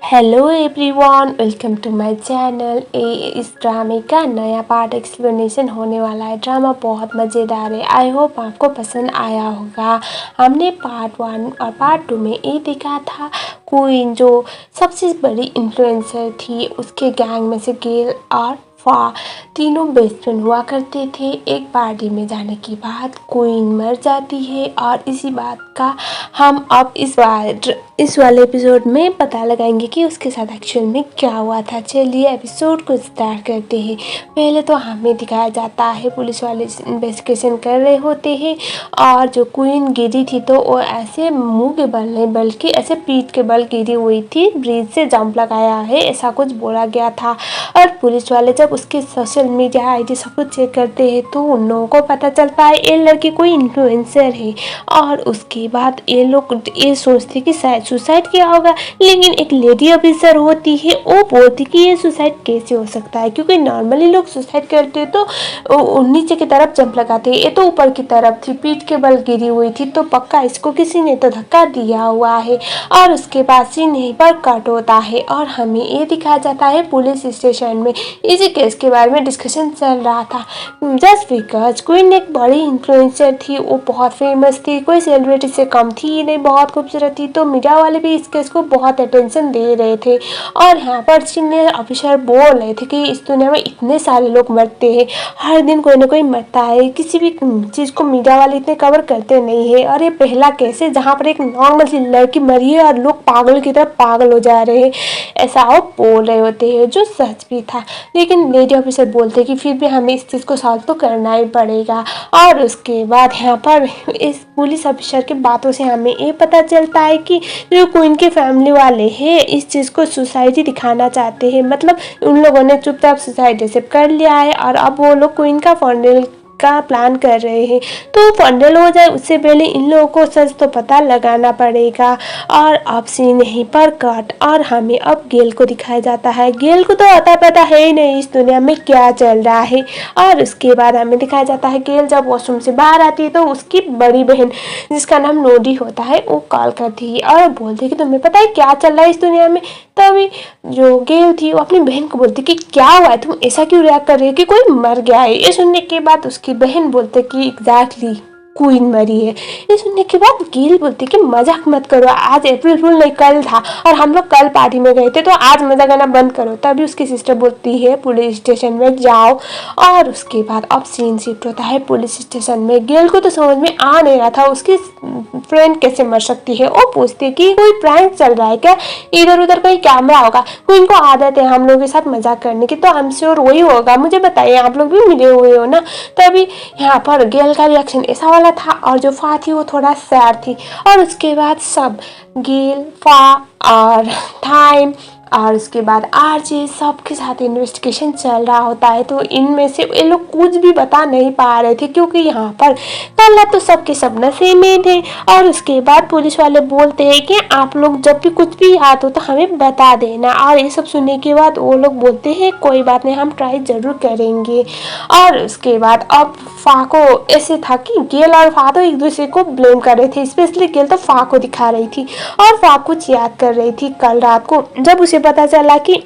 Hello everyone, welcome to my channel. इस ड्रामे का नया पार्ट एक्सप्लेनेशन होने वाला है। ड्रामा बहुत मज़ेदार है। आई होप आपको पसंद आया होगा। हमने पार्ट 1 और पार्ट 2 में ये देखा था क्वीन जो सबसे बड़ी इन्फ्लुएंसर थी, उसके गैंग में से गेल और फा तीनों बेस्ट फ्रेंड हुआ करते थे। एक पार्टी में जाने के बाद क्वीन मर जाती है और इसी बात का हम अब इस वाले एपिसोड में पता लगाएंगे कि उसके साथ एक्चुअल में क्या हुआ था। चलिए एपिसोड को स्टार्ट करते हैं। पहले तो हमें दिखाया जाता है पुलिस वाले इन्वेस्टिगेशन कर रहे होते हैं और जो क्वीन गिरी थी तो वो ऐसे मुंह के बल नहीं बल्कि ऐसे पीठ के बल गिरी हुई थी। ब्रिज से जंप लगाया है ऐसा कुछ बोला गया था। और पुलिस वाले जब उसके सोशल मीडिया आईडी सब कुछ चेक करते हैं तो उन लोगों को पता चलता है ये लड़की कोई इन्फ्लुएंसर है। और उसके बाद ये लोग ये सोचते कि शायद सुसाइड किया होगा, लेकिन एक लेडी ऑफिसर होती है वो बोलती कि ये सुसाइड कैसे हो सकता है, क्योंकि नॉर्मली लोग सुसाइड करते तो नीचे की तरफ जंप लगाते हैं, ये तो ऊपर की तरफ थी, पीठ के बल गिरी हुई थी तो पक्का इसको किसी ने तो धक्का दिया हुआ है। और उसके बाद सीन यहीं पर कट होता है और हमें ये दिखाया जाता है पुलिस स्टेशन में इसी केस के बारे में डिस्कशन चल रहा था। जस्ट बिकॉज क्वीन एक बड़ी इन्फ्लुएंसर थी, वो बहुत फेमस थी, कोई सेलिब्रिटी से कम थी ही नहीं, बहुत खूबसूरत थी, तो मीडिया वाले भी इस केस को बहुत अटेंशन दे रहे थे। और यहाँ पर सीनियर ऑफिसर बोल रहे थे कि इस दुनिया में इतने सारे लोग मरते हैं, हर दिन कोई ना कोई मरता है, किसी भी चीज़ को मीडिया वाले इतने कवर करते नहीं है। और ये पहला केस है जहाँ पर एक नॉर्मल सी लड़की मरी है और लोग पागल की तरह पागल हो जा रहे हैं, ऐसा वो बोल रहे होते हैं, जो सच भी था। लेकिन लेडी ऑफिसर बोलते कि फिर भी हमें इस चीज़ को सॉल्व तो करना ही पड़ेगा। और उसके बाद यहाँ पर इस पुलिस ऑफिसर की बातों से हमें ये पता चलता है कि जो क्वीन के फैमिली वाले हैं इस चीज़ को सोसाइटी दिखाना चाहते हैं, मतलब उन लोगों ने चुपचाप सोसाइटी से कर लिया है और अब वो लोग क्वीन का फंडल का प्लान कर रहे हैं। तो फंडल हो जाए उससे पहले इन लोगों को सच तो पता लगाना पड़ेगा। और अब सीन यहीं पर कट और हमें अब गेल को दिखाया जाता है। गेल को तो अता पता है ही नहीं इस दुनिया में क्या चल रहा है। और उसके बाद हमें दिखाया जाता है गेल जब वॉशरूम से बाहर आती है तो उसकी बड़ी बहन जिसका नाम नोडी होता है वो कॉल करती है और बोलती है कि तुम्हें पता है क्या चल रहा है इस दुनिया में। तभी जो गेल थी वो अपनी बहन को बोलती कि क्या हुआ है, तुम ऐसा क्यों रिएक्ट कर रही हो कि कोई मर गया है। ये सुनने के बाद उसकी बहन बोलते कि एग्जैक्टली क्वीन मरी है। ये सुनने के बाद गेल बोलती कि मजाक मत करो, आज अप्रैल फूल नहीं कल था और हम लोग कल पार्टी में गए थे तो आज मजा करना बंद करो। तभी उसकी सिस्टर बोलती है पुलिस स्टेशन में जाओ। और उसके बाद अब सीन शिफ्ट होता है पुलिस स्टेशन में। गेल को तो समझ में आ नहीं रहा था उसकी फ्रेंड कैसे मर सकती है। वो पूछती है कि कोई प्रैंक चल रहा है क्या, इधर उधर कोई कैमरा होगा। क्वीन को आदत है हम लोगों के साथ मजाक करने की, तो आई एम श्योर वही होगा, मुझे बताइए आप लोग भी मिले हुए हो ना। तभी यहाँ पर गेल का रिएक्शन ऐसा वाला था और जो फा थी वो थोड़ा सैड थी। और उसके बाद सब गेल फा और थाइम और उसके बाद आरजे सबके साथ इन्वेस्टिगेशन चल रहा होता है। तो इनमें से ये लोग कुछ भी बता नहीं पा रहे थे क्योंकि यहाँ पर कल तो सबके सब नशे में थे। और उसके बाद पुलिस वाले बोलते हैं कि आप लोग जब भी कुछ भी याद हो तो हमें बता देना। और ये सब सुनने के बाद वो लोग बोलते हैं कोई बात नहीं, हम ट्राई जरूर करेंगे। और उसके बाद अब फा को ऐसे था कि गेल और फा तो एक दूसरे को ब्लेम कर रहे थे, स्पेशली गेल तो फा को दिखा रही थी और फा कुछ याद कर रही थी कल रात को जब उसे पता चला कि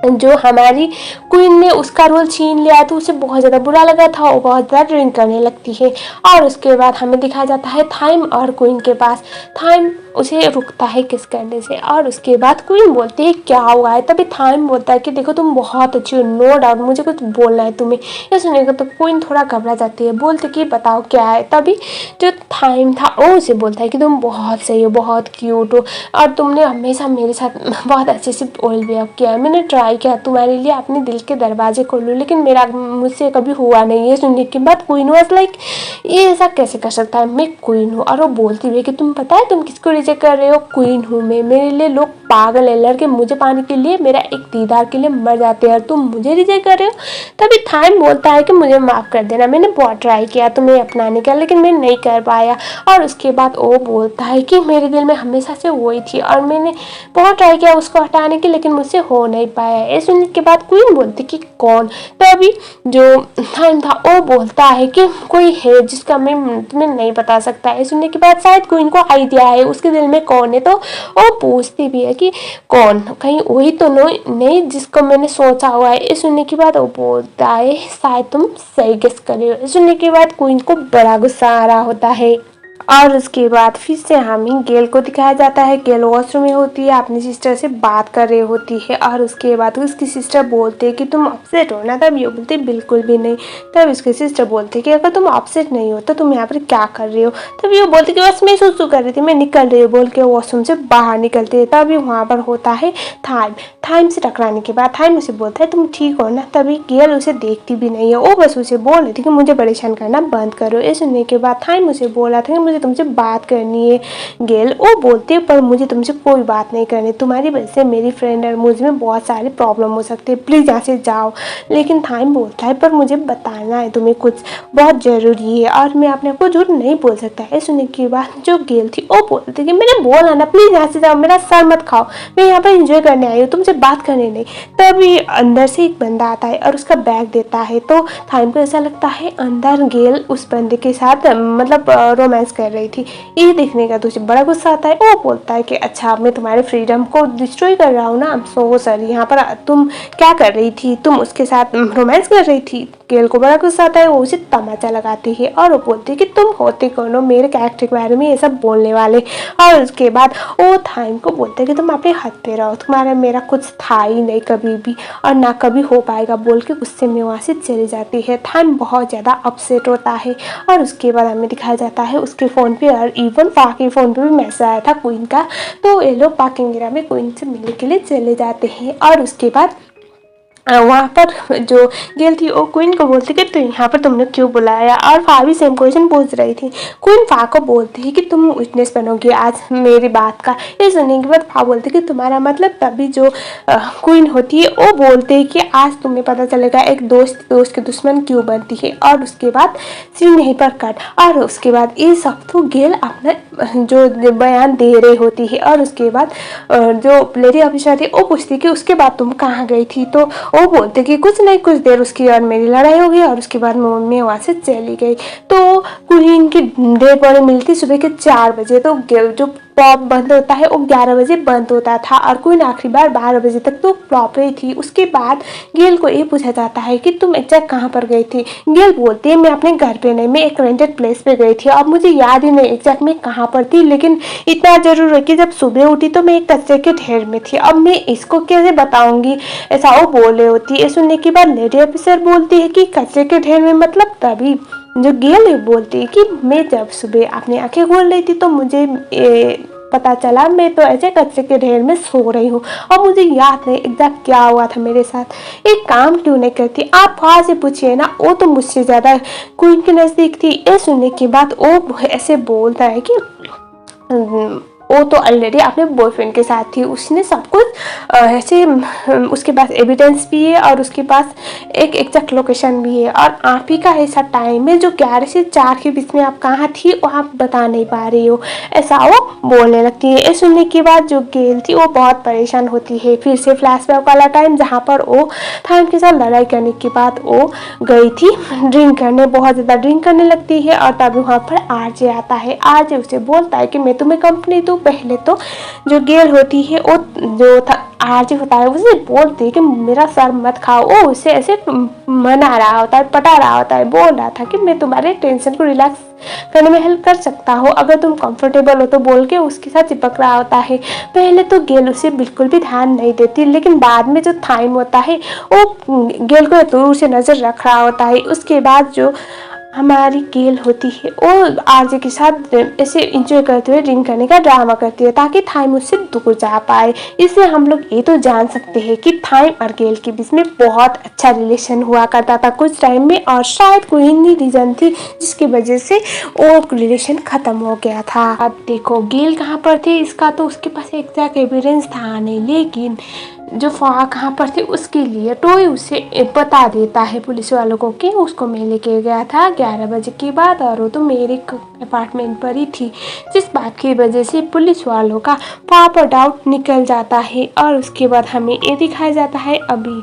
जो हमारी क्वीन ने उसका रोल छीन लिया तो उसे बहुत ज़्यादा बुरा लगा था, वो बहुत ज़्यादा ड्रिंक करने लगती है। और उसके बाद हमें दिखाया जाता है थाइम और क्वीन के पास। थाइम उसे रुकता है किस करने से और उसके बाद क्वीन बोलती है क्या हुआ है। तभी थाइम बोलता है कि देखो तुम बहुत अच्छी हो, नो डाउट मुझे कुछ बोलना है तुम्हें। ये सुनेगा तो क्वीन थोड़ा घबरा जाती है, बोलती कि बताओ क्या है। तभी जो थाइम था वो उसे बोलता है कि तुम बहुत सही हो, बहुत क्यूट हो और तुमने हमेशा मेरे साथ बहुत अच्छे से ऑयल बिहेव किया है। मैंने ट्राई किया तुम्हारे लिए अपने दिल के दरवाजे खोलूं लेकिन मेरा मुझसे कभी हुआ नहीं। ये सुनने के बाद क्वीन वाज लाइक ये ऐसा कैसे कर सकता है, मैं क्वीन हूँ। और वो बोलती हुई कि तुम पता है तुम किसको रिजेक्ट कर रहे हो, क्वीन हूँ मैं, मेरे लिए लोग पागल है, लड़के मुझे पाने के लिए मेरा एक दीदार के लिए मर जाते हैं और तुम मुझे रिजेक्ट कर रहे हो। तभी थाइम बोलता है कि मुझे माफ़ कर देना, मैंने बहुत ट्राई किया तुम्हें अपनाने का लेकिन मैं नहीं कर पाया। और उसके बाद वो बोलता है कि मेरे दिल में हमेशा से वही थी और मैंने बहुत ट्राई किया उसको हटाने की लेकिन मुझसे हो नहीं पाया। है। ये सुनने के बाद क्वीन बोलती कि कौन। तभी जो थाइम था वो बोलता है कि कोई है जिसका मैं तुम्हें नहीं बता सकता है। सुनने के बाद शायद क्वीन को आइडिया है उसके दिल में कौन है, तो वो पूछती भी है कि कौन, कहीं वही तो नहीं जिसको मैंने सोचा हुआ है। ये सुनने के बाद वो बोलता है शायद तुम सही गेस कर रहे हो। सुनने के बाद क्वीन को बड़ा गुस्सा आ रहा होता है और उसके बाद फिर से हमें गेल को दिखाया जाता है। गेल वॉशरूम में होती है, अपनी सिस्टर से बात कर रही होती है और उसके बाद उसकी सिस्टर बोलते है कि तुम अपसेट हो ना। तब ये बोलते बिल्कुल भी नहीं। तब उसकी सिस्टर बोलते कि अगर तुम अपसेट नहीं हो तो तुम यहाँ पर क्या कर रही हो। तब ये बोलते कि बस मैं सुसु कर रही थी, मैं निकल रही हूँ बोल के वॉशरूम से बाहर निकलते है। तभी वहाँ पर होता है थाइम से टकराने के बाद थाइम उसे बोलता है तुम ठीक हो ना। तभी गेल उसे देखती भी नहीं है, वो बस उसे बोल रही थी कि मुझे परेशान करना बंद करो। ये सुनने के बाद थाइम उसे बोला था कि मुझे तुमसे बात करनी है। गेल वो बोलती है पर मुझे तुमसे कोई बात नहीं करनी, तुम्हारी वजह से मेरी फ्रेंड और मुझ में बहुत सारे प्रॉब्लम हो सकते हैं, प्लीज़ यहाँ से जाओ। लेकिन थाइम बोलता है पर मुझे बताना है तुम्हें कुछ बहुत ज़रूरी है और मैं अपने आप को झूठ नहीं बोल सकता है। सुनने के बाद जो गेल थी वो बोलती कि मैंने बोला ना प्लीज़ यहाँ से जाओ, मेरा सर मत खाओ, मैं यहाँ पर इंजॉय करने आई हूँ, तुमसे बात करने नहीं। तभी अंदर से एक बंदा आता है और उसका बैग देता है। तो थाइम को ऐसा लगता है अंदर गेल उस बंदे के साथ मतलब रोमांस कर रही थी। ये देखने का तुझे बड़ा गुस्सा आता है। वो बोलता है कि अच्छा मैं तुम्हारे फ्रीडम को डिस्ट्रॉय कर रहा हूँ ना, आई एम सो सॉरी, यहाँ पर तुम क्या कर रही थी, तुम उसके साथ रोमांस कर रही थी। गेल को बड़ा गुस्सा आता है, वो उसे तमाचा लगाती है और वो बोलती है कि तुम होते कौन हो मेरे कैरेक्टर के बारे में ये सब बोलने वाले। और उसके बाद वो थाइम को बोलते हैं कि तुम अपने हद पे रहो, तुम्हारा मेरा कुछ था ही नहीं कभी भी और ना कभी हो पाएगा बोल के गुस्से में वहाँ से चली जाती है। थाइम बहुत ज़्यादा अपसेट होता है और उसके बाद हमें दिखाया जाता है उसके फ़ोन पे और इवन पा के फ़ोन पे भी मैसेज आया था क्वीन का। तो ये लोग पाकिंगरा में क्वीन से मिलने के लिए चले जाते हैं और उसके बाद वहाँ पर जो गेल थी वो क्वीन को बोलती कि तो यहाँ पर तुमने क्यों बुलाया। और फा भी सेम क्वेश्चन पूछ रही थी। क्वीन फा को बोलती है कि तुम विटनेस बनोगी आज मेरी बात का। ये सुनने के बाद फा बोलती है कि तुम्हारा मतलब। तभी जो क्वीन होती है वो बोलते हैं कि आज तुम्हें पता चलेगा एक दोस्त के दुश्मन क्यों बनती है। और उसके बाद सीन यहीं पर कट। और उसके बाद ये सब तो गेल अपना जो बयान दे रही होती है और उसके बाद जो लेडी ऑफिसर थी वो पूछती कि उसके बाद तुम कहाँ गई थी। तो वो बोलते कि कुछ नहीं, कुछ देर उसकी और मेरी लड़ाई हो गई और उसके बाद मम्मी वहाँ से चली गई। तो क्वीन की डेड बॉडी मिलती सुबह के 4 बजे। तो जो पॉप बंद होता है वो 11 बजे बंद होता था और क्वीन आखिरी बार 12 बजे तक तो पॉप ही थी। उसके बाद गेल को ये पूछा जाता है कि तुम एग्जैक्ट कहाँ पर गई थी। गेल बोलती है मैं अपने घर पे नहीं, मैं एक रेंटेड प्लेस पे गई थी। अब मुझे याद ही नहीं एग्जैक्ट मैं कहाँ पर थी, लेकिन इतना जरूर है कि जब सुबह उठी तो मैं एक कचरे के ढेर में थी। अब मैं इसको कैसे बताऊंगी, ऐसा वो बोले होती है। सुनने के बाद लेडी ऑफिसर बोलती है कि कचरे के ढेर में मतलब। तभी जो गेल बोलती है कि मैं जब सुबह अपनी आंखें खोल रही थी तो मुझे पता चला मैं तो ऐसे कचरे के ढेर में सो रही हूँ और मुझे याद नहीं एग्जैक्ट क्या हुआ था मेरे साथ। एक काम क्यों नहीं करती, आप वहाँ से पूछिए ना, वो तो मुझसे ज़्यादा क्वीन के नज़दीक थी। ये सुनने के बाद वो ऐसे बोलता है कि वो तो ऑलरेडी अपने बॉयफ्रेंड के साथ थी, उसने सब कुछ ऐसे उसके पास एविडेंस भी है और उसके पास एक एग्जैक्ट लोकेशन भी है। और आप ही का ऐसा टाइम है जो 11 से 4 के बीच में आप कहाँ थी वो आप बता नहीं पा रही हो, ऐसा वो बोलने लगती है। ये सुनने के बाद जो गेल थी वो बहुत परेशान होती है। फिर से फ्लैशबैक वाला टाइम जहाँ पर वो थाइम के साथ लड़ाई करने के बाद वो गई थी ड्रिंक करने, बहुत ज़्यादा ड्रिंक करने लगती है और तभी वहाँ पर आरजे आता है। आरजे उसे बोलता है कि मैं तुम्हें कंपनी दूँ। पहले तो जो गेल होती है वो जो था आरजे होता है उसे बोलती है कि मेरा सर मत खाओ। वो उसे ऐसे मना रहा होता है, पटा रहा होता है, बोल रहा था कि मैं तुम्हारे टेंशन को रिलैक्स करने में हेल्प कर सकता हूँ अगर तुम कंफर्टेबल हो तो, बोल के उसके साथ चिपक रहा होता है। पहले तो गेल उसे बिल्कुल भी ध्यान नहीं देती, लेकिन बाद में जो थाइम होता है वो गेल को दूर से नज़र रख रहा होता है। उसके बाद जो हमारी गेल होती है वो आरजे के साथ ऐसे इंजॉय करते हुए ड्रिंक करने का ड्रामा करती है ताकि थाइम उससे दूर जा पाए। इससे हम लोग ये तो जान सकते हैं कि थाइम और गेल के बीच में बहुत अच्छा रिलेशन हुआ करता था कुछ टाइम में, और शायद कोई ही रीज़न थी जिसकी वजह से वो रिलेशन ख़त्म हो गया था। अब देखो गेल कहाँ पर थे इसका तो उसके पास एग्जैक्ट एविडेंस था नहीं, लेकिन जो फ़ा कहाँ पर थी उसके लिए टॉय उसे बता देता है पुलिस वालों को कि उसको मैं लेके गया था 11 बजे के बाद और वो तो मेरे अपार्टमेंट पर ही थी, जिस बात की वजह से पुलिस वालों का फ़ा पर डाउट निकल जाता है। और उसके बाद हमें ये दिखाया जाता है अभी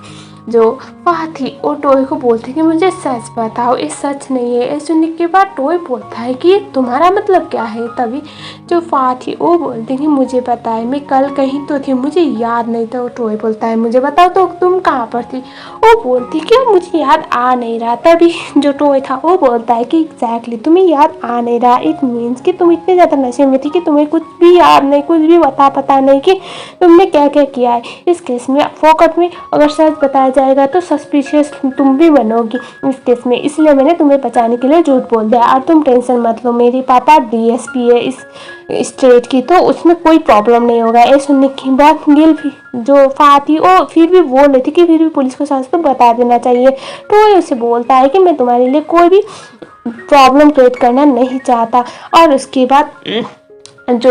जो फ़ा थी वो टॉय को बोलती है कि मुझे सच बताओ, ये सच नहीं है। ये सुनने के बाद टॉय बोलता है कि तुम्हारा मतलब क्या है। तभी जो फ़ा थी वो बोलती है कि मुझे पता है, मैं कल कहीं तो थी, मुझे याद नहीं था। वो टॉय बोलता है मुझे बताओ तो तुम कहाँ पर थी। वो बोलती कि मुझे याद आ नहीं रहा। तभी जो टॉय था वो बोलता है कि एग्जैक्टली तुम्हें याद आ नहीं रहा, इट मीन्स कि तुम इतने ज़्यादा नशे में थी कि तुम्हें कुछ भी याद नहीं, कुछ भी पता नहीं कि तुमने क्या क्या किया है। इस केस में फोकट में अगर सच बताया जाएगा तो सस्पिशियस तुम भी बनोगी इस केस में, इसलिए मैंने तुम्हें बचाने के लिए झूठ बोल दिया। और तुम टेंशन मत लो, मेरे पापा डीएसपी है इस स्टेट की, तो उसमें कोई प्रॉब्लम नहीं होगा। ये सुनने की बात गिल जो फ़ा थी वो फिर भी बोल रही थी कि फिर भी पुलिस को सच तो बता देना चाहिए। तो ये उसे बोलता है कि मैं तुम्हारे लिए कोई भी प्रॉब्लम क्रिएट करना नहीं चाहता। और उसके बाद जो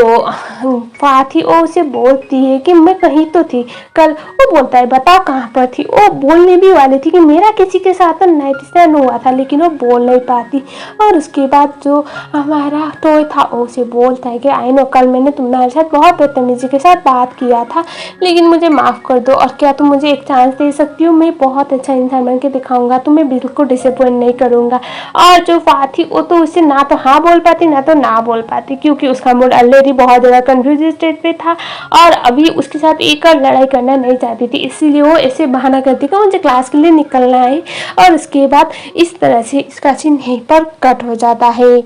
फ़ा थी वो उसे बोलती है कि मैं कहीं तो थी कल। वो बोलता है बताओ कहाँ पर थी। वो बोलने भी वाली थी कि मेरा किसी के साथ तो नाइट स्टैंड हुआ था, लेकिन वो बोल नहीं पाती। और उसके बाद जो हमारा टॉय था वो उसे बोलता है कि आई नो कल मैंने तुम्हारे साथ बहुत बदतमीजी के साथ बात किया था, लेकिन मुझे माफ़ कर दो और क्या तुम मुझे एक चांस दे सकती हो। मैं बहुत अच्छा इंसान बन के दिखाऊंगा, तुम्हें बिल्कुल डिसअपॉइंट नहीं करूँगा। और जो फ़ा थी वो तो उसे ना तो हाँ बोल पाती ना तो ना बोल पाती, क्योंकि उसका मूड ऑलरेडी बहुत ज़्यादा कंफ्यूज स्टेट पे था और अभी उसके साथ एक और लड़ाई करना नहीं चाहती थी, इसीलिए वो ऐसे बहाना करती कि मुझे क्लास के लिए निकलना है। और उसके बाद इस तरह से इसका सीन यहीं पर कट हो जाता है।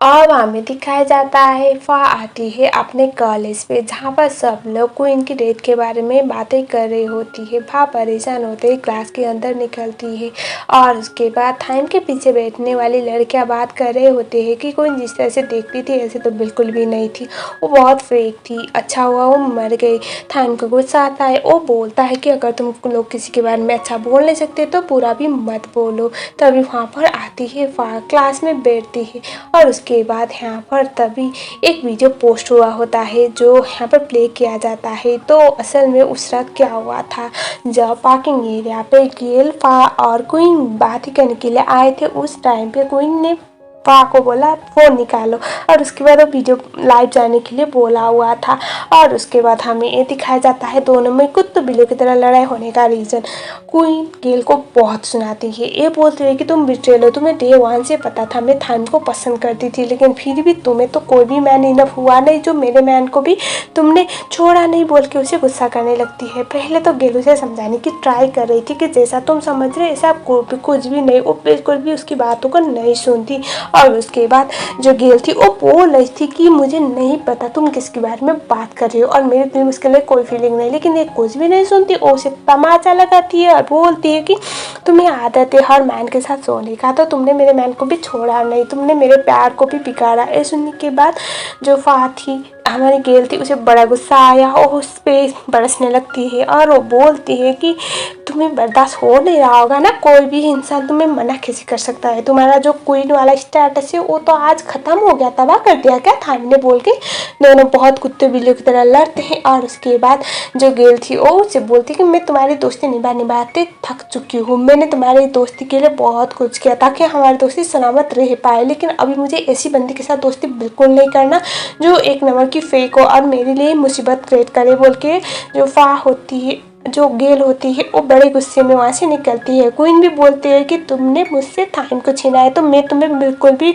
अब हमें दिखाया जाता है फ़ा आती है अपने कॉलेज पे, जहाँ पर सब लोग क्वीन की डेथ के बारे में बातें कर रही होती है। फ़ा परेशान होते ही क्लास के अंदर निकलती है और उसके बाद थाइम के पीछे बैठने वाली लड़कियां बात कर रहे होते हैं कि क्वीन जिस तरह से देखती थी ऐसे तो बिल्कुल भी नहीं थी, वो बहुत फेक थी, अच्छा हुआ वो मर गई। थाइम को गुस्सा आता है, वो बोलता है कि अगर तुम लोग किसी के बारे में अच्छा बोल नहीं सकते तो पूरा भी मत बोलो। तभी वहाँ पर आती है फ़ा, क्लास में बैठती है और उसके बाद यहाँ पर तभी एक वीडियो पोस्ट हुआ होता है जो यहाँ पर प्ले किया जाता है। तो असल में उस रात क्या हुआ था, जब पार्किंग एरिया पे गेल फ़ा और क्वीन बात ही करने के लिए आए थे, उस टाइम पे क्वीन ने फ़ा को बोला फ़ोन निकालो और उसके बाद वो वीडियो लाइव जाने के लिए बोला हुआ था। और उसके बाद हमें ये दिखाया जाता है दोनों में कुत्ते बिल्ली की तरह लड़ाई होने का रीज़न। क्वीन गेल को बहुत सुनाती है, ये बोलती है कि तुम बिट्रेल हो, तुम्हें डे 1 से पता था मैं थाइम को पसंद करती थी, लेकिन फिर भी तुम्हें तो कोई भी मैन इनफ हुआ नहीं, जो मेरे मैन को भी तुमने छोड़ा नहीं, बोल के उसे गुस्सा करने लगती है। पहले तो गेल उसे समझाने की ट्राई कर रही थी कि जैसा तुम समझ रहे ऐसा कुछ भी नहीं, वो बिल्कुल भी उसकी बातों को नहीं सुनती। और उसके बाद जो गेल थी वो बोल रही थी कि मुझे नहीं पता तुम किसके बारे में बात कर रही हो और मेरे दिल में उसके लिए कोई फीलिंग नहीं, लेकिन ये कुछ भी नहीं सुनती। वो उसे तमाचा लगाती है और बोलती है कि तुम्हें आदत है हर मैन के साथ सोने का, तो तुमने मेरे मैन को भी छोड़ा नहीं, तुमने मेरे प्यार को भी बिगाड़ा। ये सुनने के बाद जो फ़ा थी हमारी गेल थी उसे बड़ा गुस्सा आया और उस पर बरसने लगती है और वो बोलती है कि तुम्हें बर्दाश्त हो नहीं रहा होगा ना, कोई भी इंसान तुम्हें मना कैसे कर सकता है, तुम्हारा जो क्वीन वाला स्टेटस है वो तो आज ख़त्म हो गया, तबाह कर दिया क्या थाइम ने, बोल के दोनों बहुत कुत्ते बिल्लियों की तरह लड़ते हैं। और उसके बाद जो गेल थी वो उसे बोलती कि मैं तुम्हारी दोस्ती निभाते थक चुकी हूँ, मैंने तुम्हारी दोस्ती के लिए बहुत कुछ किया ताकि हमारी दोस्ती सलामत रह पाए, लेकिन अभी मुझे ऐसी बंदी के साथ दोस्ती बिल्कुल नहीं करना जो एक नंबर की फेक हो और मेरे लिए मुसीबत क्रिएट करे, बोल के जो फ़ा होती है जो गेल होती है वो बड़े गुस्से में वहाँ से निकलती है। क्वीन भी बोलती है कि तुमने मुझसे थाइम को छीना है तो मैं तुम्हें बिल्कुल भी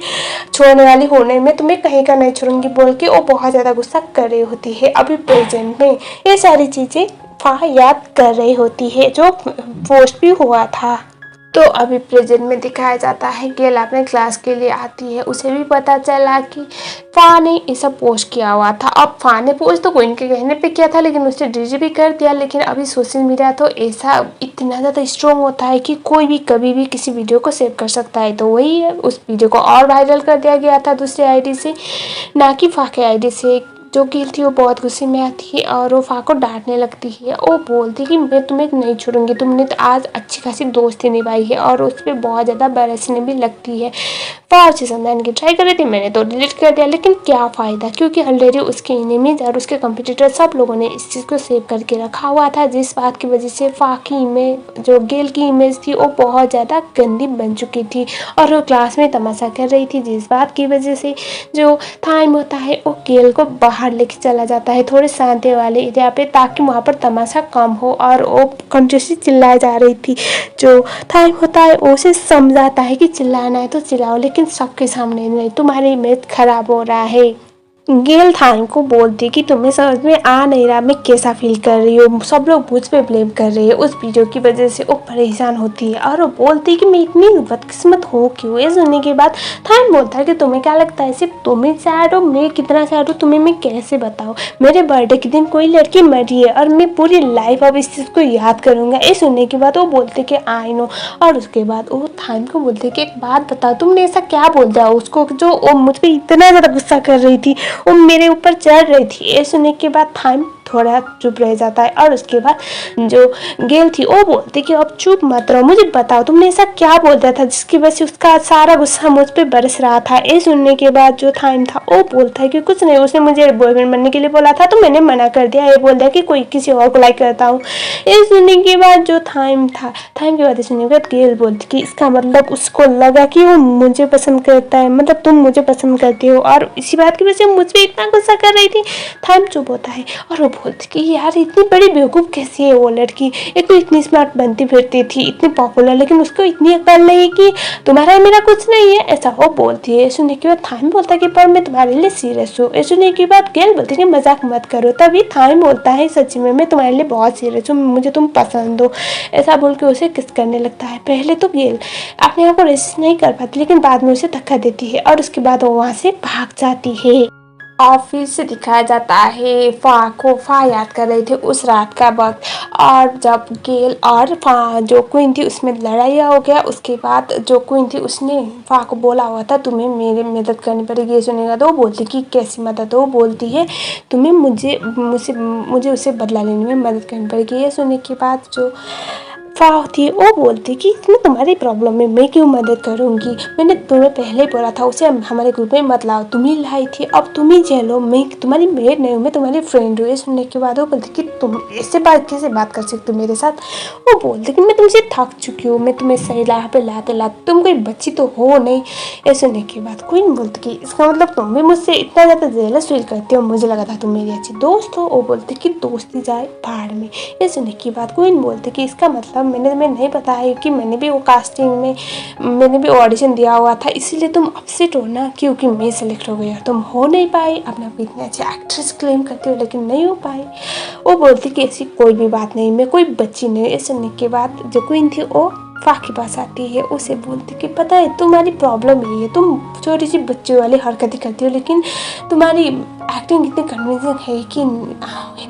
छोड़ने वाली हूँ नहीं, मैं तुम्हें कहीं का नहीं छोड़ूंगी, बोल के वो बहुत ज़्यादा गुस्सा कर रही होती है। अभी प्रेजेंट में ये सारी चीज़ें फ़ा याद कर रही होती है जो पोस्ट भी हुआ था। तो अभी प्रेजेंट में दिखाया जाता है गेल अपने क्लास के लिए आती है, उसे भी पता चला कि फ़ा ने ये सब पोस्ट किया हुआ था। अब फ़ा ने पोस्ट तो क्वीन के कहने पे किया था लेकिन उसने डिलीट भी कर दिया, लेकिन अभी सोशल मीडिया तो ऐसा इतना ज़्यादा स्ट्रॉन्ग होता है कि कोई भी कभी भी किसी वीडियो को सेव कर सकता है। तो वही है, उस वीडियो को और वायरल कर दिया गया था दूसरे आईडी से, ना कि फ़ा के आईडी से। जो गेल थी वो बहुत गुस्से में आती है और वो फ़ा को डांटने लगती है, वो बोलती है कि मैं तुम्हें नहीं छोड़ूंगी, तुमने तो आज अच्छी खासी दोस्ती निभाई है, और उस पर बहुत ज़्यादा बरसने भी लगती है। फाव से समझाने की ट्राई कर रही थी, मैंने तो डिलीट कर दिया, लेकिन क्या फ़ायदा, क्योंकि ऑलरेडी उसके इनेमीज और उसके कंपटीटर सब लोगों ने इस चीज़ को सेव करके रखा हुआ था, जिस बात की वजह से फा की इमेज, जो गेल की इमेज थी, वो बहुत ज़्यादा गंदी बन चुकी थी और वो क्लास में तमाशा कर रही थी, जिस बात की वजह से जो थाइम होता है वो गेल को बाहर लेके चला जाता है थोड़े शांति वाले एरिया पे, ताकि वहाँ पर तमाशा कम हो। और वो कंटिन्यूसली चिल्लाई जा रही थी। जो थाइम होता है वो उसे समझाता है कि चिल्लाना है तो चिल्लाओ, लेकिन सबके सामने नहीं, तुम्हारी इमेज खराब हो रहा है। गेल थाइम को बोलती कि तुम्हें समझ में आ नहीं रहा मैं कैसा फील कर रही हूँ, सब लोग मुझ पे ब्लेम कर रहे हैं, उस वीडियो की वजह से वो परेशान होती है और वो बोलती है कि मैं इतनी बदकिस्मत हूँ क्यों। ये सुनने के बाद थाइम बोलता है कि तुम्हें क्या लगता है सिर्फ तुम ही सैड हो, मैं कितना सैड हूँ तुम्हें मैं कैसे बताऊँ, मेरे बर्थडे के दिन कोई लड़की मरी है और मैं पूरी लाइफ अब इस चीज़ को याद करूँगा। ये सुनने के बाद वो बोलते कि आई नो, और उसके बाद वो थाइम को बोलते कि एक बात बताओ तुमने ऐसा क्या बोल दिया उसको जो वो मुझ पर इतना ज़्यादा गुस्सा कर रही थी, वो मेरे ऊपर चढ़ रही थी। ये सुनने के बाद थाइम थोड़ा चुप रह जाता है और उसके बाद जो गेल थी वो बोलती कि अब चुप मत रहो, मुझे बताओ तुमने ऐसा क्या बोल दिया था जिसकी वजह से उसका सारा गुस्सा मुझ पे बरस रहा था। ये सुनने के बाद जो थाइम था वो बोलता है कि कुछ नहीं, उसने मुझे बॉयफ्रेंड बनने के लिए बोला था तो मैंने मना कर दिया, ये बोल दिया कि कोई किसी और को लाइक करता हूँ। ये सुनने के बाद जो थाइम था, थाइम की बातें सुनने के बाद गेल बोलती कि इसका मतलब उसको लगा कि वो मुझे पसंद करता है, मतलब तुम मुझे पसंद करती हो, और इसी बात की वजह से मुझ पर इतना गुस्सा कर रही थी। थाइम चुप होता है और वो बोलती कि यार इतनी बड़ी बेवकूफ़ कैसी है वो लड़की, एक तो इतनी स्मार्ट बनती फिरती थी, इतनी पॉपुलर, लेकिन उसको इतनी अकल नहीं कि तुम्हारा मेरा कुछ नहीं है, ऐसा वो बोलती है। सुनने के बाद थाइम बोलता है कि पर मैं तुम्हारे लिए सीरियस हूँ। ये सुनने के बाद गेल बोलती है कि मजाक मत करो। तभी थाइम बोलता है सच में मैं तुम्हारे लिए बहुत सीरियस हूँ, मुझे तुम पसंद हो, ऐसा बोल के उसे किस करने लगता है। पहले तो गेल अपने आप को रेसिस्ट नहीं कर पाती, लेकिन बाद में उसे धक्का देती है और उसके बाद वो वहाँ से भाग जाती है। और फिर से दिखाया जाता है फा को, फा याद कर रहे थे उस रात का वक्त, और जब गेल और फा जो क्वीन थी उसमें लड़ाई हो गया। उसके बाद जो क्वीन थी उसने फा को बोला हुआ था तुम्हें मेरी मदद करनी पड़ेगी। ये सुनेगा तो वो बोलती कि कैसी मदद, वो बोलती है तुम्हें मुझे उसे बदला लेने में मदद करनी पड़ेगी। ये सुनने के बाद जो फा थी वो बोलती कि इसमें तुम्हारी प्रॉब्लम में मैं क्यों मदद करूँगी, मैंने तुम्हें पहले ही बोला था उसे हमारे ग्रुप में मत लाओ, तुम ही लाई थी, अब तुम ही झेलो, मैं तुम्हारी मेड नहीं हूँ, मैं तुम्हारी फ्रेंड हूँ। ये सुनने के बाद वो बोलती कि तुम ऐसे कैसे बात कर सकते हो मेरे साथ। वो बोलती कि मैं तुमसे थक चुकी हूँ, मैं तुम्हें सही राह पे लाते तुम कोई बच्ची तो हो नहीं। ये सुनने के बाद क्वीन बोलती कि इसका मतलब तुम भी मुझसे इतना ज़्यादा जेलस फील करती हो, मुझे लगा था तुम मेरी अच्छी दोस्त हो। वो बोलती कि दोस्ती जाए भाड़ में। ये सुनने के बाद क्वीन बोलती कि इसका मतलब मैंने तुम्हें नहीं पता है कि मैंने भी वो कास्टिंग में मैंने भी ऑडिशन दिया हुआ था, इसीलिए तुम अपसेट हो ना, क्योंकि मैं सेलेक्ट हो गई और तुम हो नहीं पाई। अपने आप इतने अच्छे एक्ट्रेस क्लेम करते हो लेकिन नहीं हो पाई। वो बोलती कि ऐसी कोई भी बात नहीं, मैं कोई बच्ची नहीं। ये सुनने के बाद जो क्वीन थी वो फा के पास आती है, उसे बोलती कि पता है तुम्हारी प्रॉब्लम यही है, तुम छोटी सी बच्चे वाली हरकतें करती हो, लेकिन तुम्हारी एक्टिंग इतनी कन्विंसिंग है कि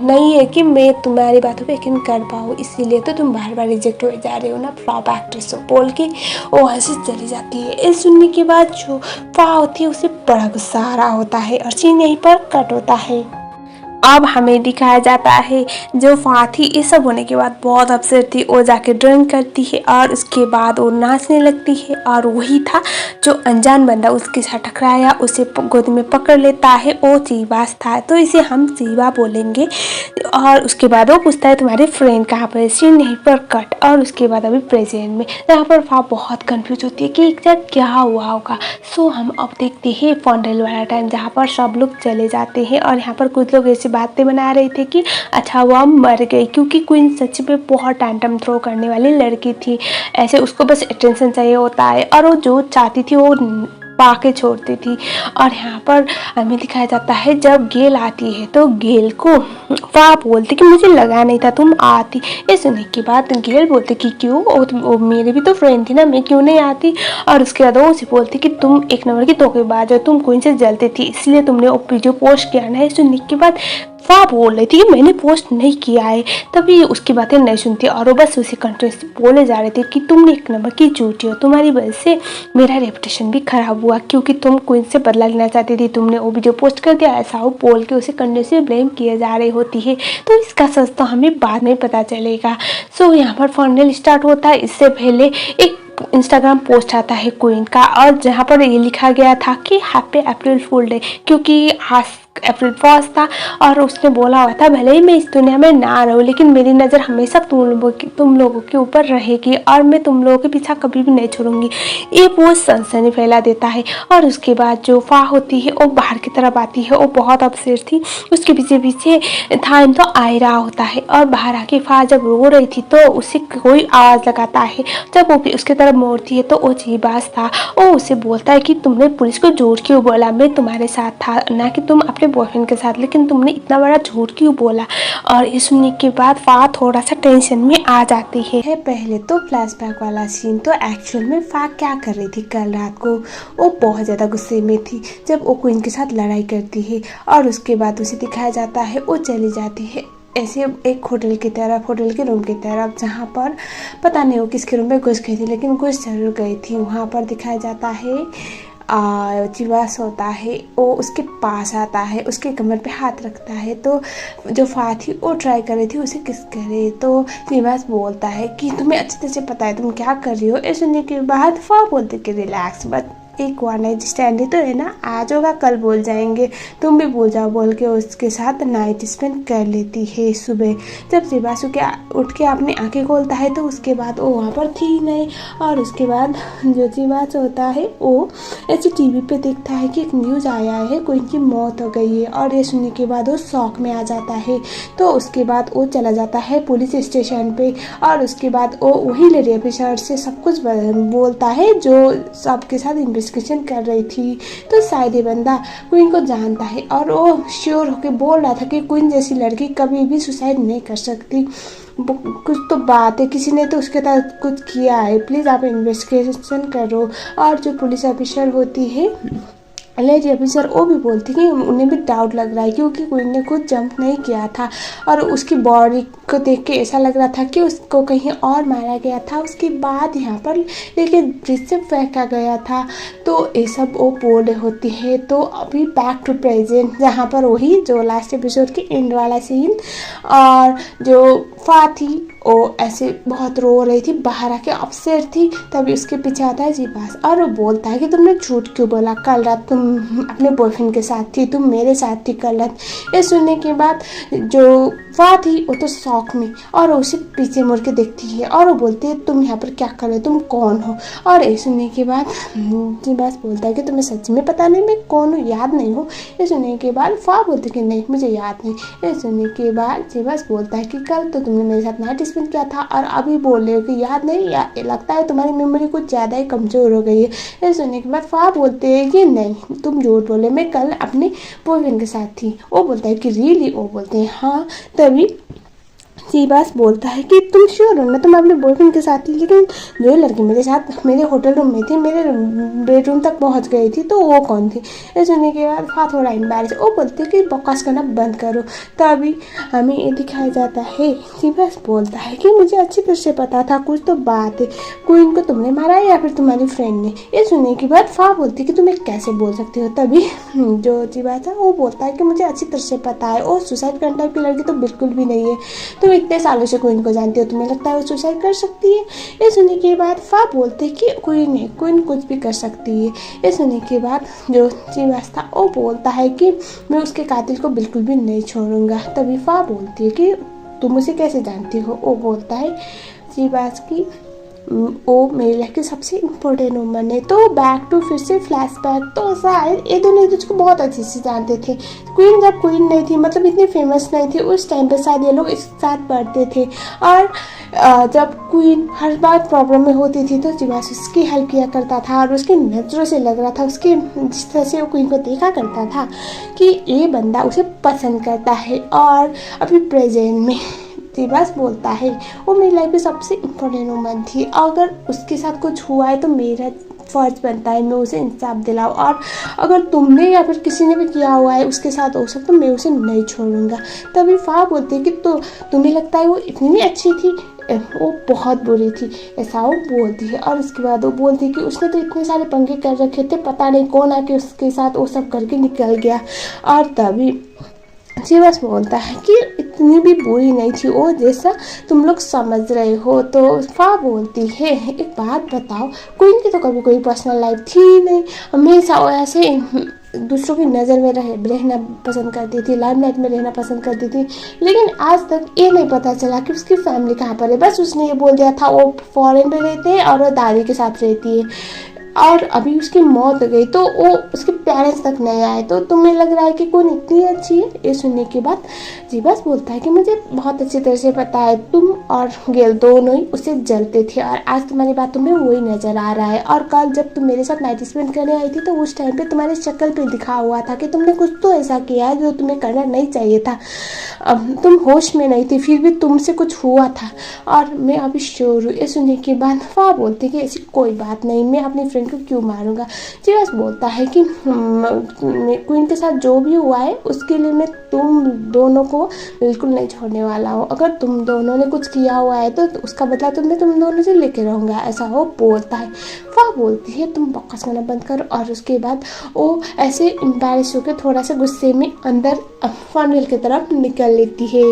नहीं है कि मैं तुम्हारी बातों पे यकीन कर पाऊँ, इसीलिए तो तुम बार बार रिजेक्ट हो जा रहे हो ना, फ्लॉप एक्ट्रेस हो, बोल के वो वहाँ से चली जाती है। ये सुनने के बाद जो फा होती है उसे बड़ा गुस्सा आ रहा होता है और सीन यहीं पर कट होता है। अब हमें दिखाया जाता है जो फा थी ये सब होने के बाद बहुत अपसेट थी, वो जाके ड्राइंग करती है और उसके बाद वो नाचने लगती है, और वही था जो अनजान बंदा उसके साथ टकराया, उसे गोद में पकड़ लेता है, वो चीबास था, तो इसे हम चीबा बोलेंगे। और उसके बाद वो पूछता है तुम्हारे फ्रेंड कहाँ पर, सीन यहीं पर कट। और उसके बाद अभी प्रेजेंट में जहाँ पर फा बहुत कंफ्यूज होती है कि एग्जैक्ट क्या हुआ होगा। सो हम अब देखते हैं फॉन्डल वाला टाइम, जहाँ पर सब लोग चले जाते हैं और यहाँ पर कुछ लोग ऐसे बातें बना रहे थे कि अच्छा वो मर गई, क्योंकि क्वीन सच में बहुत टैंटम थ्रो करने वाली लड़की थी, ऐसे उसको बस अटेंशन चाहिए होता है और वो जो चाहती थी वो पाके छोड़ती थी। और यहाँ पर हमें दिखाया जाता है जब गेल आती है तो गेल को फा बोलती कि मुझे लगा नहीं था तुम आती। ये सुनने के बाद गेल बोलती कि क्यों, वो मेरी भी तो फ्रेंड थी ना, मैं क्यों नहीं आती। और उसके बाद वो उसे बोलती कि तुम एक नंबर की धोखेबाज हो, तुम क्वीन से जलती थी इसलिए तुमने वो वीडियो पोस्ट किया ना। ये सुनने के बाद फा बोल रही थी कि मैंने पोस्ट नहीं किया है, तभी उसकी बातें नहीं सुनती और वो बस उसे कंटिन्यूस बोले जा रहे थे कि तुम एक नंबर की झूठी हो, तुम्हारी वजह से मेरा रेपुटेशन भी खराब हुआ, क्योंकि तुम क्वीन से बदला लेना चाहती थी, तुमने वो वीडियो पोस्ट कर दिया, ऐसा वो बोल के उसे कंटिन्यूसली ब्लेम किए जा रही होती है। तो इसका सच तो हमें बाद में पता चलेगा। सो यहाँ पर फाइनल स्टार्ट होता है, इससे पहले एक इंस्टाग्राम पोस्ट आता है क्वीन का, और जहाँ पर ये लिखा गया था कि हैप्पी अप्रैल फूल डे, क्योंकि आज अप्रैल फर्स्ट था। और उसने बोला हुआ था भले ही मैं इस दुनिया में ना रहूं, लेकिन मेरी नज़र हमेशा तुम लोगों के ऊपर रहेगी और मैं तुम लोगों के पीछा कभी भी नहीं छोड़ूंगी। ये पोस्ट सनसनी फैला देता है। और उसके बाद जो फा होती है वो बाहर की तरफ आती है, वो बहुत अपसेट थी। उसके पीछे पीछे थाइम तो आ ही रहा होता है, और बाहर आके फा जब रो रही थी तो उसे कोई आवाज़ लगाता है। जब वो उसके तरफ मोड़ती है तो वो जीबाज था, वो उसे बोलता है कि तुमने पुलिस को झूठ क्यों बोला, मैं तुम्हारे साथ था ना कि तुम अपने बॉयफ्रेंड के साथ, लेकिन तुमने इतना बड़ा झूठ क्यों बोला। और ये सुनने के बाद फा थोड़ा सा टेंशन में आ जाती है। पहले तो फ्लैशबैक वाला सीन, तो एक्चुअल में फा क्या कर रही थी कल रात को, वो बहुत ज़्यादा गुस्से में थी जब वो क्वीन के साथ लड़ाई करती है। और उसके बाद उसे दिखाया जाता है वो चली जाती है ऐसे एक होटल की तरफ, होटल के रूम की तरफ, जहाँ पर पता नहीं वो किसके रूम में घुस गई थी, लेकिन घुस जरूर गई थी। वहाँ पर दिखाया जाता है जीवास होता है, वो उसके पास आता है, उसके कमर पे हाथ रखता है। तो जो फा थी वो ट्राई कर रही थी उसे किस करे, तो जीवास बोलता है कि तुम्हें अच्छी तरह से पता है तुम क्या कर रही हो। ये सुनने के बाद फा बोलते कि रिलैक्स, बट एक वन नाइट स्टैंड ही तो है ना, आज होगा कल भूल जाएंगे, तुम भी भूल जाओ बोल के उसके साथ नाइट स्पेंड कर लेती है। सुबह जब जीवासु के उठ के अपनी आंखें खोलता है तो उसके बाद वो वहाँ पर थी नहीं। और उसके बाद जो जीवास होता है वो ऐसे टीवी पे देखता है कि एक न्यूज़ आया है कोई की मौत हो गई है, और ये सुनने के बाद वो शौक में आ जाता है। तो उसके बाद वो चला जाता है पुलिस स्टेशन पे, और उसके बाद वो वही लेडी ऑफिसर से सब कुछ बोलता है जो सबके साथ इन्वेस्टिगेशन कर रही थी। तो शायद ये बंदा क्वीन को जानता है, और वो श्योर होके बोल रहा था कि क्वीन जैसी लड़की कभी भी सुसाइड नहीं कर सकती, कुछ तो बात है, किसी ने तो उसके साथ कुछ किया है, प्लीज़ आप इन्वेस्टिगेशन करो। और जो पुलिस ऑफिसर होती है लेडी ऑफिसर, वो भी बोलती कि उन्हें भी डाउट लग रहा है क्योंकि क्वीन ने खुद जंप नहीं किया था, और उसकी बॉडी को देख के ऐसा लग रहा था कि उसको कहीं और मारा गया था, उसके बाद यहाँ पर लेके ब्रिज से फेंका गया था। तो ये सब वो बोल होती है। तो अभी बैक टू प्रेजेंट, जहाँ पर वही जो लास्ट एपिसोड की एंड वाला सीन, और जो फा थी वो ऐसे बहुत रो रही थी, बाहर आके अपसेट थी। तभी उसके पीछे आता है जीबास और वो बोलता है कि तुमने झूठ क्यों बोला, कल रात तुम अपने बॉयफ्रेंड के साथ थी, तुम मेरे साथ थी कल रात। ये सुनने के बाद जो फा थी वो तो शौक में, और उसे पीछे मुड़ के देखती है और वो बोलती है तुम यहाँ पर क्या कर रहे हो, तुम कौन हो। और ये सुनने के बाद जीबास बोलता है कि तुम्हें सच में पता नहीं मैं कौन हूँ, याद नहीं हूँ। ये सुनने के बाद फा बोलती कि नहीं मुझे याद नहीं। ये सुनने के बाद जीबास बोलता है कि कल तो तुमने मेरे साथ नाइट स्पेंड किया था और अभी बोल रहे हो कि याद नहीं, या लगता है तुम्हारी मेमोरी कुछ ज़्यादा ही कमज़ोर हो गई है। ये सुनने के बाद फा बोलते हैं कि नहीं तुम झूठ बोले, मैं कल अपने बॉयफ्रेंड के साथ थी। वो बोलता है कि रियली, वो बोलते हैं हाँ। तभी जीबास बोलता है कि तुम श्योर हो ना तुम अपने बॉयफ्रेंड के साथ थी, लेकिन जो लड़की मेरे साथ मेरे होटल रूम में थी, मेरे बेडरूम तक पहुंच गई थी, तो वो कौन थी। ये सुनने के बाद फा थोड़ा एम्बैरेस, वो बोलते कि बकवास करना बंद करो। तभी हमें ये दिखाया जाता है, जीबास बोलता है कि मुझे अच्छी तरह से पता था कुछ तो बात है, क्वीन को तुमने मारा या फिर तुम्हारी फ्रेंड ने। ये सुनने के बाद फा बोलती कि तुम्हें कैसे बोल सकती हो। तभी जो जीबास है वो बोलता है कि मुझे अच्छी तरह से पता है, और सुसाइड करने टाइप की लड़की तो बिल्कुल भी नहीं है, तुम इतने सालों से क्वीन को जानती हो, तुम्हें लगता है वो सुसाइड कर सकती है। ये सुनने के बाद फा बोलते कि क्वीन है, क्वीन कुछ भी कर सकती है। ये सुनने के बाद जो जीबास था वो बोलता है कि मैं उसके कातिल को बिल्कुल भी नहीं छोड़ूंगा। तभी फा बोलती है कि तुम उसे कैसे जानती हो। वो बोलता है जीबास की वो मेरी लाइफ की सबसे इम्पोर्टेंट वुमन है। तो बैक टू फिर से फ्लैशबैक, तो शायद ये दोनों एक दूसरे को बहुत अच्छे से जानते थे। क्वीन जब क्वीन नहीं थी, मतलब इतनी फेमस नहीं थी उस टाइम पे, शायद ये लोग एक साथ पढ़ते थे। और जब क्वीन हर बार प्रॉब्लम में होती थी तो जीबास उसकी हेल्प किया करता था, और उसकी नज़रों से लग रहा था, उसके जिस तरह से वो क्वीन को देखा करता था कि ये बंदा उसे पसंद करता है। और अभी प्रेजेंट में जीबास बोलता है वो मेरी लाइफ में सबसे इम्पोर्टेंट वुमन थी, अगर उसके साथ कुछ हुआ है तो मेरा फर्ज बनता है मैं उसे इंसाफ दिलाऊं, और अगर तुमने या फिर किसी ने भी किया हुआ है उसके साथ हो सकता तो मैं उसे नहीं छोड़ूंगा। तभी फा बोलते हैं कि तो तुम्हें लगता है वो इतनी अच्छी थी, वो बहुत बुरी थी, ऐसा वो बोलती है। और उसके बाद वो बोलती है कि उसने तो इतने सारे पंगे कर रखे थे, पता नहीं कौन आके उसके साथ वो सब करके निकल गया। और तभी जी बस बोलता है कि इतनी भी बुरी नहीं थी वो जैसा तुम लोग समझ रहे हो। तो फा बोलती है एक बात बताओ, क्वीन की तो कभी कोई पर्सनल लाइफ थी ही नहीं, हमेशा वो ऐसे दूसरों की नज़र में रहना पसंद करती थी, लाइमलाइट में रहना पसंद करती थी, लेकिन आज तक ये नहीं पता चला कि उसकी फैमिली कहाँ पर है। बस उसने ये बोल दिया था वो फॉरेन में रहते हैं और वो दादी के साथ रहती है, और अभी उसकी मौत हो गई तो वो उसके पेरेंट्स तक नहीं आए। तो तुम्हें लग रहा है कि कौन इतनी अच्छी है? ये सुनने के बाद जीबस बोलता है कि मुझे बहुत अच्छी तरह से पता है, तुम और गेल दोनों ही उससे जलते थे और आज तुम्हारी बातों में वही नजर आ रहा है। और कल जब तुम मेरे साथ नाइट स्पेंड करने आई थी तो उस टाइम पे तुम्हारे शक्ल पे दिखा हुआ था कि तुमने कुछ तो ऐसा किया है जो तुम्हें करना नहीं चाहिए था। अब तुम होश में नहीं थी, फिर भी तुमसे कुछ हुआ था और मैं अभी श्योर हूँ। ये सुनने के बाद वह बोलती कि ऐसी कोई बात नहीं, मैं अपनी फ्रेंड को क्यों मारूंगा। जीवस बोलता है कि क्वीन के साथ जो भी हुआ है उसके लिए मैं तुम दोनों को बिल्कुल नहीं छोड़ने वाला हूँ। अगर तुम दोनों ने कुछ किया हुआ है तो उसका बदला तो मैं तुम दोनों से लेके रहूँगा, ऐसा वो बोलता है। वह बोलती है तुम बकवास करना बंद करो, और उसके बाद वो ऐसे एम्बैरेस होकर थोड़ा सा गुस्से में अंदर फनल की तरफ निकल लेती है।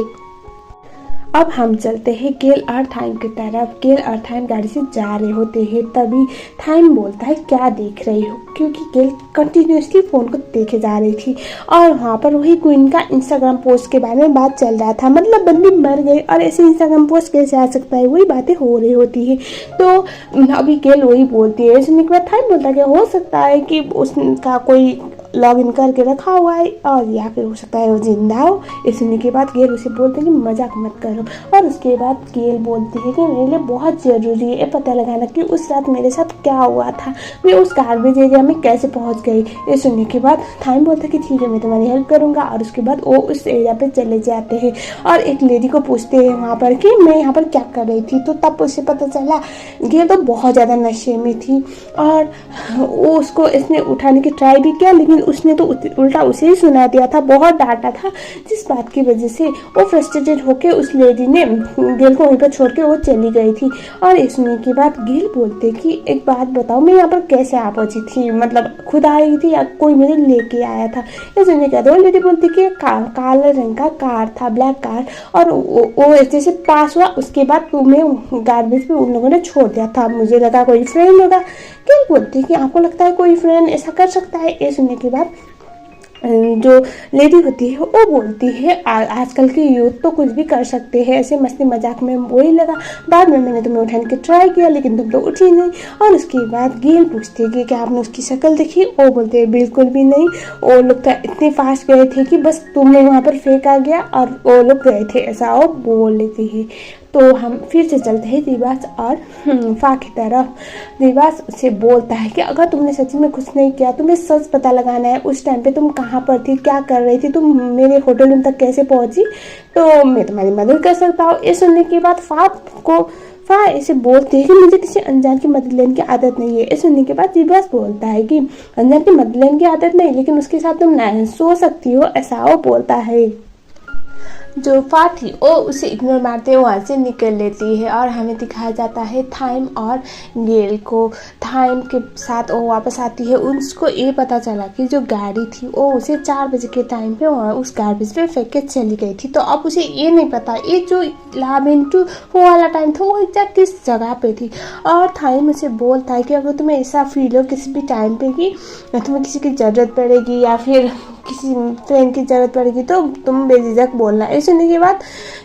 अब हम चलते हैं गेल और थाइम की तरफ। गेल और थाइम गाड़ी से जा रहे होते हैं, तभी थाइम बोलता है क्या देख रही हो, क्योंकि गेल कंटिन्यूसली फ़ोन को देखे जा रही थी और वहाँ पर वही क्वीन का इंस्टाग्राम पोस्ट के बारे में बात चल रहा था। मतलब बंदी मर गई और ऐसे इंस्टाग्राम पोस्ट कैसे आ सकता है, वही बातें हो रही होती है। तो अभी गेल वही बोलती है। सुनने के बाद थाइम बोलता है कि हो सकता है कि उसका कोई लॉग इन करके रखा हुआ है और या फिर हो सकता है वो जिंदा हो। ये सुनने के बाद गेल उसे बोलते हैं कि मजाक मत करो, और उसके बाद गेल बोलती है कि मेरे लिए बहुत ज़रूरी है ये पता लगाना कि उस रात मेरे साथ क्या हुआ था, मैं उस गार्बेज एरिया में कैसे पहुंच गई। ये सुनने के बाद थाइम बोलता है कि ठीक है मैं तुम्हारी हेल्प करूंगा, और उसके बाद वो उस एरिया पे चले जाते हैं और एक लेडी को पूछते हैं वहाँ पर कि मैं यहाँ पर क्या कर रही थी। तो तब उसे पता चला गेल तो बहुत ज़्यादा नशे में थी और वो उसको इसने उठाने की ट्राई भी किया, लेकिन उसने तो उल्टा उसे ही सुना दिया था, बहुत डांटा था, जिस बात की वजह से वो फ्रस्ट्रेटेड होकर उस लेडी ने गेल को वहीं पर छोड़ के वो चली गई थी। और इस सुनने के बाद गेल बोलते कि एक बात बताओ मैं यहाँ पर कैसे आ पहुंची थी, मतलब खुद आ रही थी या कोई मुझे लेके आया था। ये सुनने के बाद वो लेडी बोलती कि काले रंग का कार था, ब्लैक कार, और वो जैसे पास हुआ उसके बाद तुम्हें गार्बेज पे उन लोगों ने छोड़ दिया था, मुझे लगा कोई फ्रेंड होगा। गेल बोलती कि आपको लगता है कोई फ्रेंड ऐसा कर सकता है। ये सुनने के बाद जो लेडी होती है वो बोलती है आजकल के यूथ तो कुछ भी कर सकते हैं, ऐसे मस्ती मजाक में वही लगा, बाद में मैंने तुम्हें उठाने की ट्राई किया लेकिन तुम तो उठी नहीं। और उसके बाद गेल पूछती है कि क्या आपने उसकी शक्ल देखी। वो बोलते हैं बिल्कुल भी नहीं, वो लोग तो इतने फास्ट गए थे कि बस तुम्हें वहाँ पर फेंक आ गया और वो लोग गए थे, ऐसा वो बोल लेती है। तो हम फिर से चलते हैं दिवास और फा की तरफ। दिवास से बोलता है कि अगर तुमने सच में कुछ नहीं किया, तुम्हें सच पता लगाना है उस टाइम पे तुम कहाँ पर थी, क्या कर रही थी, तुम मेरे होटल रूम तक कैसे पहुंची, तो मैं तुम्हारी मदद कर सकता हूँ। ये सुनने के बाद फा ऐसे बोलते हैं कि मुझे किसी अनजान की मदद लेने की आदत नहीं है। ये सुनने के बाद दिवास बोलता है कि अनजान की मदद लेने की आदत नहीं, लेकिन उसके साथ तुम सो सकती हो, ऐसा वो बोलता है। जो फा थी वो उसे इग्नोर मारते हुए वहाँ से निकल लेती है और हमें दिखाया जाता है थाइम और गेल को। थाइम के साथ वो वापस आती है, उसको ये पता चला कि जो गाड़ी थी वो उसे 4 बजे के टाइम पे वहाँ उस गार्बेज पे फेंक के चली गई थी। तो अब उसे ये नहीं पता ये जो 11 वो वाला टाइम था वो एग्जैक्ट किस जगह पे थी। और थाइम उसे बोलता है कि अगर तुम्हें ऐसा फील हो किसी भी टाइम पे कि तुम्हें किसी की ज़रूरत पड़ेगी या फिर किसी फ्रेंड की ज़रूरत पड़ेगी तो तुम बेझिझक बोलना। ऐसे सुनने के बाद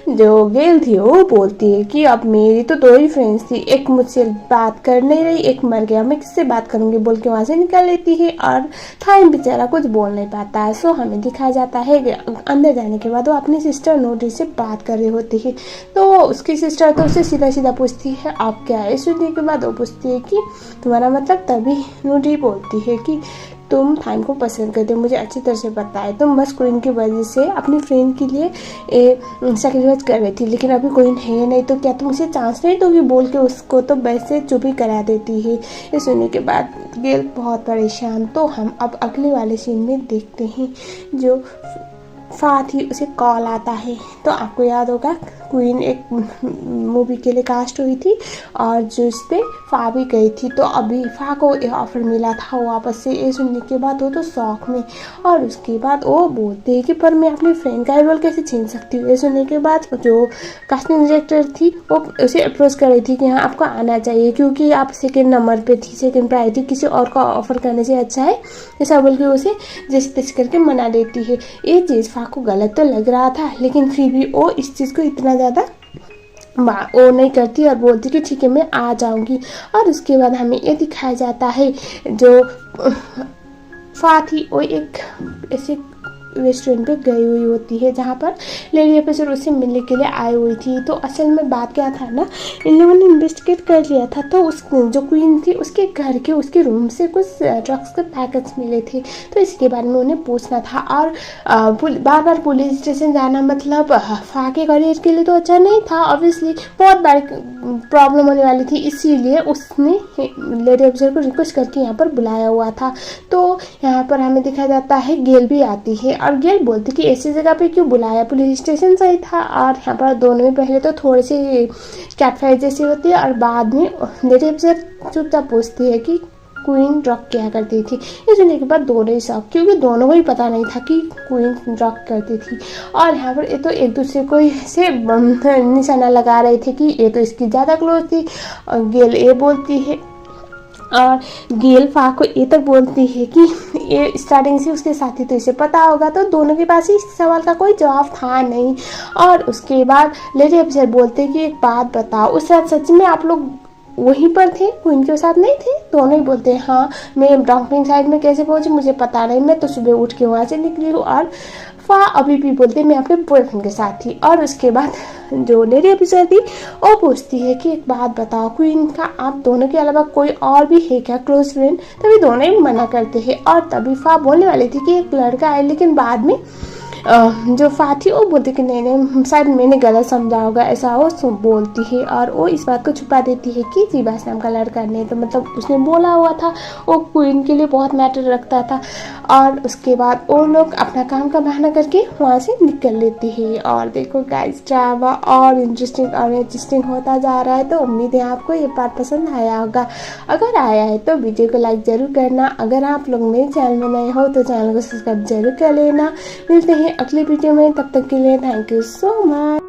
जो गेल थी वो बोलती है कि अब मेरी तो 2 ही फ्रेंड्स थी, एक मुझसे बात कर नहीं रही, एक मर गया, मैं किससे बात करूंगी बोल के वहाँ से निकल लेती है। और थाइम बेचारा कुछ बोल नहीं पाता है। सो हमें दिखाया जाता है अंदर जाने के बाद वो अपनी सिस्टर नोटी से बात कर रही होती है। तो उसकी सिस्टर तो उसे सीधा सीधा पूछती है आप क्या है। सुनने के बाद वो पूछती है कि तुम्हारा मतलब, तभी नोटी बोलती है कि तुम थाइम को पसंद करते हो, मुझे अच्छी तरह से पता है, तुम बस क्वीन की वजह से अपनी फ्रेंड के लिए सेक्रीफाइस कर रही थी, लेकिन अभी क्वीन है नहीं तो क्या तुम उसे चांस नहीं दोगी बोल के उसको तो वैसे चुप ही करा देती है। ये सुनने के बाद गेल बहुत परेशान। तो हम अब अगले वाले सीन में देखते हैं जो फा थी उसे कॉल आता है। तो आपको याद होगा क्वीन एक मूवी के लिए कास्ट हुई थी और जिस पे फा भी गई थी। तो अभी फा को ऑफर मिला था वापस से। ये सुनने के बाद वो तो शौक में, और उसके बाद वो बोलते हैं कि पर मैं अपनी फ्रेंड का रोल कैसे छीन सकती हूँ। ये सुनने के बाद जो कास्टिंग डायरेक्टर थी वो उसे अप्रोच कर रही थी कि हाँ आपको आना चाहिए क्योंकि आप सेकंड नंबर पे थी, सेकंड प्रायोरिटी, किसी और को ऑफर करने से अच्छा है, ऐसा बोल के उसे जैसे तैसे करके मना देती है। ये चीज़ फा को गलत तो लग रहा था, लेकिन फिर भी वो इस चीज़ को इतना ज़्यादा वो नहीं करती और बोलती कि ठीक है मैं आ जाऊंगी। और उसके बाद हमें ये दिखाया जाता है जो फा थी वो एक ऐसे रेस्टोरेंट पे गई हुई होती है जहाँ पर लेडी ऑफिसर उससे मिलने के लिए आई हुई थी। तो असल में बात क्या था ना, इन लोगों ने इन्वेस्टिगेट कर लिया था। तो उस जो क्वीन थी उसके घर के उसके रूम से कुछ ड्रग्स के पैकेट्स मिले थे, तो इसके बारे में उन्हें पूछना था। और बार बार पुलिस स्टेशन जाना मतलब फा के करियर के लिए तो अच्छा नहीं था, ऑब्वियसली बहुत बड़ी प्रॉब्लम होने वाली थी, इसीलिए उसने लेडी ऑफिसर को रिक्वेस्ट करके यहाँ पर बुलाया हुआ था। तो यहाँ पर हमें दिखाया जाता है गेल भी आती है और गेल बोलती कि ऐसी जगह पे क्यों बुलाया, पुलिस स्टेशन सही था। और यहाँ पर दोनों में पहले तो थोड़ी सी कैटफाइट जैसी होती है और बाद में लेडी ऑफिसर चुपचाप पूछती है कि क्वीन ड्रग क्या करती थी। ये सुनने के बाद दोनों ही शौक, क्योंकि दोनों को ही पता नहीं था कि क्वीन ड्रग करती थी। और यहाँ पर ये तो एक दूसरे को से निशाना लगा रहे थे कि ये तो इसकी ज़्यादा क्लोज थी। और गेल ये बोलती है और गेल फा को ये तक बोलती है कि ये स्टार्टिंग से उसके साथी तो इसे पता होगा। तो दोनों के पास ही इस सवाल का कोई जवाब था नहीं। और उसके बाद लेडी ऑफिसर बोलते कि एक बात बताओ, उस रात सच में आप लोग वहीं पर थे, क्वीन के साथ नहीं थे? दोनों ही बोलते हैं हाँ, मैं डॉक्टरिंग साइड में कैसे पहुंची मुझे पता नहीं, मैं तो सुबह उठ के वहाँ से निकली हूँ। और फा अभी भी बोलते मैं अपने बॉयफ्रेंड के साथ थी। और उसके बाद जो लेडी ऑफिसर थी वो पूछती है कि एक बात बताओ, क्वीन का आप दोनों के अलावा कोई और भी है क्या क्लोज फ्रेंड? तभी दोनों ही मना करते हैं। और तभी फा बोलने वाली थी कि एक लड़का है, लेकिन बाद में जो फा थी वो बोलती कि नहीं नहीं शायद मैंने गलत समझा होगा, ऐसा वो बोलती है। और वो इस बात को छुपा देती है कि जीबास नाम का लड़का नहीं, तो मतलब उसने बोला हुआ था वो क्वीन के लिए बहुत मैटर रखता था। और उसके बाद वो लोग अपना काम का बहाना करके वहाँ से निकल लेती है। और देखो गाइस ड्रामा और इंटरेस्टिंग होता जा रहा है। तो उम्मीद है आपको ये पार्ट पसंद आया होगा। अगर आया है तो वीडियो को लाइक ज़रूर करना। अगर आप लोग मेरे चैनल में नए हो तो चैनल को सब्सक्राइब जरूर कर लेना। मिलते हैं अगले वीडियो में, तब तक के लिए थैंक यू सो मच।